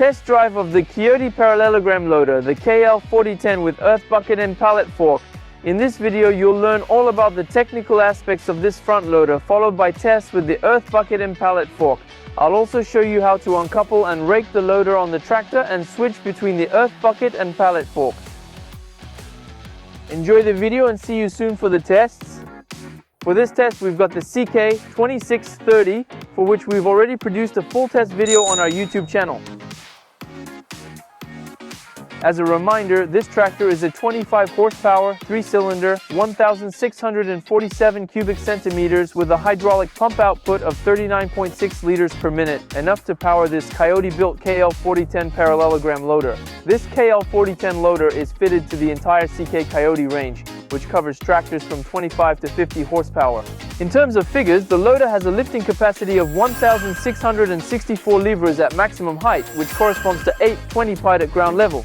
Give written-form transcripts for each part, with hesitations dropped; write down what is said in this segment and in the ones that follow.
test drive of the KIOTI parallelogram loader, the KL4010 with earth bucket and pallet fork. In this video, you'll learn all about the technical aspects of this front loader, followed by tests with the earth bucket and pallet fork. I'll also show you how to uncouple and rake the loader on the tractor and switch between the earth bucket and pallet fork. Enjoy the video and see you soon for the tests. For this test, we've got the CK2630, for which we've already produced a full test video on our YouTube channel. As a reminder, this tractor is a 25 horsepower, 3-cylinder, 1,647 cubic centimeters with a hydraulic pump output of 39.6 liters per minute, enough to power this KIOTI-built KL4010 parallelogram loader. This KL4010 loader is fitted to the entire CK KIOTI range, which covers tractors from 25 to 50 horsepower. In terms of figures, the loader has a lifting capacity of 1,664 livres at maximum height, which corresponds to 820 pied at ground level.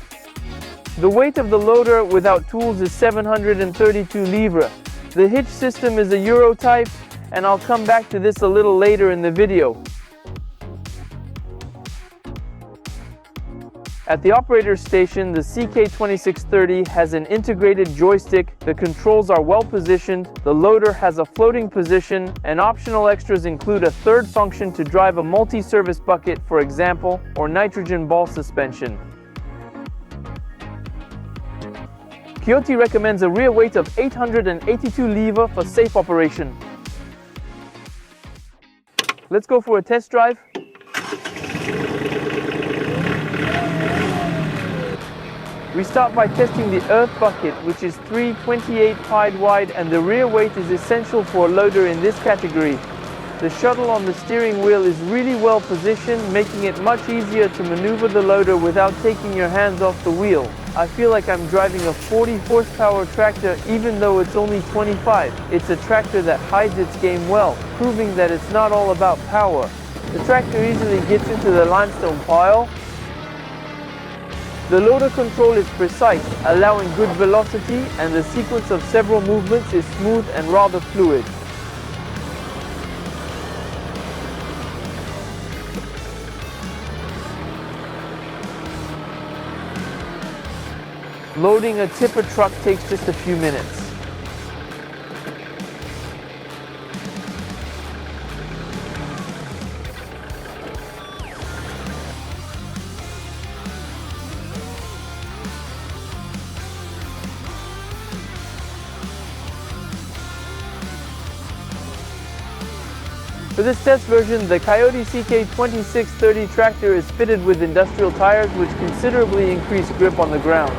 The weight of the loader without tools is 732 livres. The hitch system is a Euro type, and I'll come back to this a little later in the video. At the operator's station, the CK2630 has an integrated joystick, the controls are well positioned, the loader has a floating position, and optional extras include a third function to drive a multi-service bucket, for example, or nitrogen ball suspension. KIOTI recommends a rear weight of 882 livres for safe operation. Let's go for a test drive. We start by testing the earth bucket, which is 328 pied wide, and the rear weight is essential for a loader in this category. The shuttle on the steering wheel is really well positioned, making it much easier to maneuver the loader without taking your hands off the wheel. I feel like I'm driving a 40 horsepower tractor even though it's only 25. It's a tractor that hides its game well, proving that it's not all about power. The tractor easily gets into the limestone pile. The loader control is precise, allowing good velocity, and the sequence of several movements is smooth and rather fluid. Loading a tipper truck takes just a few minutes. For this test version, the KIOTI CK2630 tractor is fitted with industrial tires, which considerably increase grip on the ground.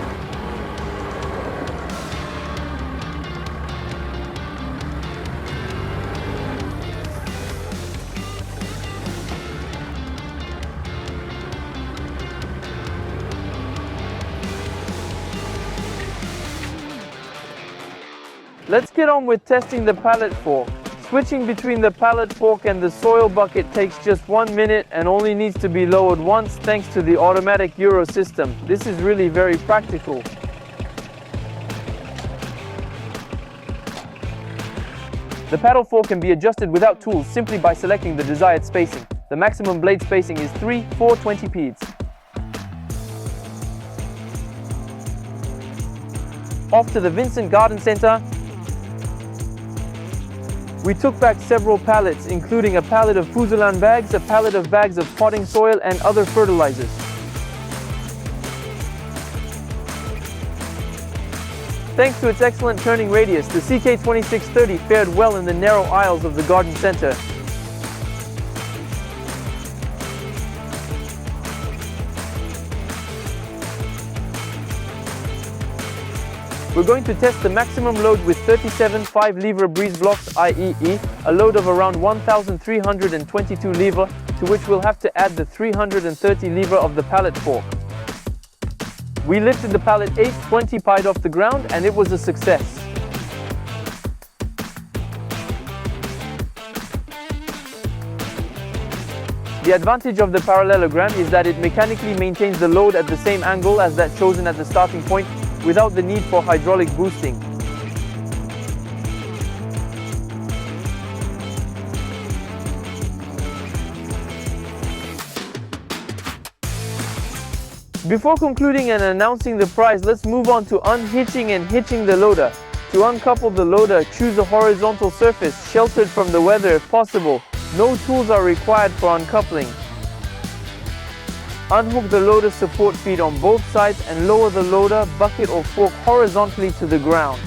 Let's get on with testing the pallet fork. Switching between the pallet fork and the soil bucket takes just 1 minute and only needs to be lowered once thanks to the automatic Euro system. This is really very practical. The paddle fork can be adjusted without tools simply by selecting the desired spacing. The maximum blade spacing is 3, 4, 20 peeds. Off to the Vincent Garden Center. We took back several pallets, including a pallet of Fuzelan bags, a pallet of bags of potting soil, and other fertilizers. Thanks to its excellent turning radius, the CK2630 fared well in the narrow aisles of the garden center. We're going to test the maximum load with 37 5-livre breeze blocks IEE, a load of around 1,322 livres, to which we'll have to add the 330 livres of the pallet fork. We lifted the pallet 820 pied off the ground, and it was a success. The advantage of the parallelogram is that it mechanically maintains the load at the same angle as that chosen at the starting point, without the need for hydraulic boosting. Before concluding and announcing the price, let's move on to unhitching and hitching the loader. To uncouple the loader, choose a horizontal surface, sheltered from the weather if possible. No tools are required for uncoupling. Unhook the loader support feet on both sides and lower the loader, bucket or fork horizontally to the ground.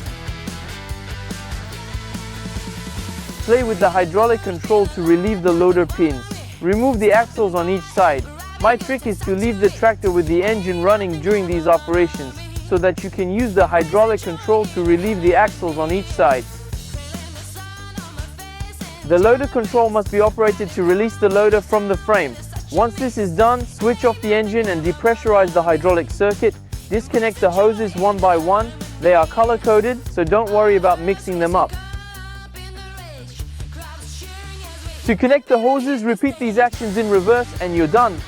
Play with the hydraulic control to relieve the loader pins. Remove the axles on each side. My trick is to leave the tractor with the engine running during these operations, so that you can use the hydraulic control to relieve the axles on each side. The loader control must be operated to release the loader from the frame. Once this is done, switch off the engine and depressurize the hydraulic circuit. Disconnect the hoses one by one. They are color-coded, so don't worry about mixing them up. To connect the hoses, repeat these actions in reverse and you're done.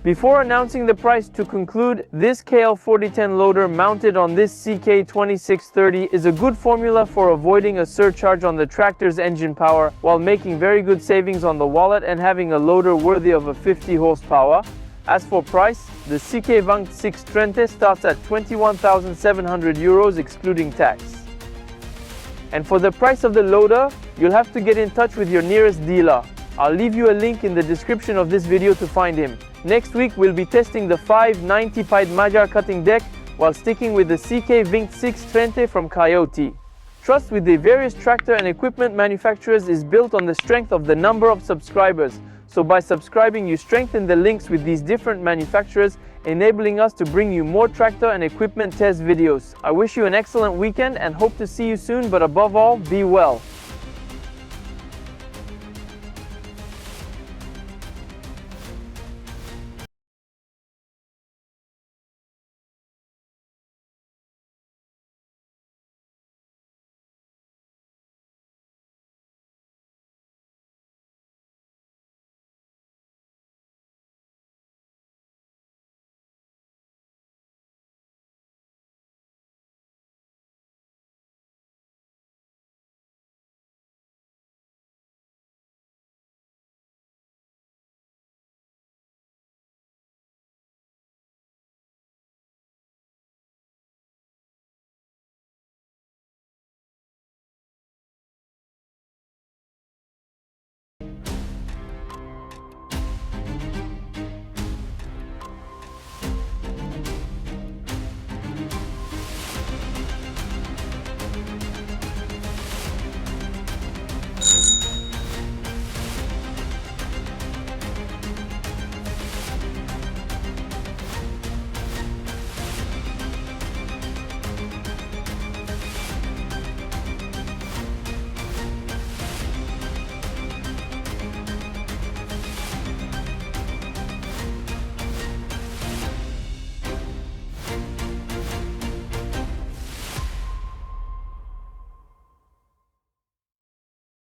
Before announcing the price, to conclude, this KL4010 loader mounted on this CK2630 is a good formula for avoiding a surcharge on the tractor's engine power while making very good savings on the wallet and having a loader worthy of a 50 horsepower. As for price, the CK2630 starts at 21,700 euros excluding tax. And for the price of the loader, you'll have to get in touch with your nearest dealer. I'll leave you a link in the description of this video to find him. Next week we'll be testing the 590 Pied Magyar cutting deck while sticking with the CK2630 from KIOTI. Trust with the various tractor and equipment manufacturers is built on the strength of the number of subscribers. So by subscribing, you strengthen the links with these different manufacturers, enabling us to bring you more tractor and equipment test videos. I wish you an excellent weekend and hope to see you soon, but above all, be well.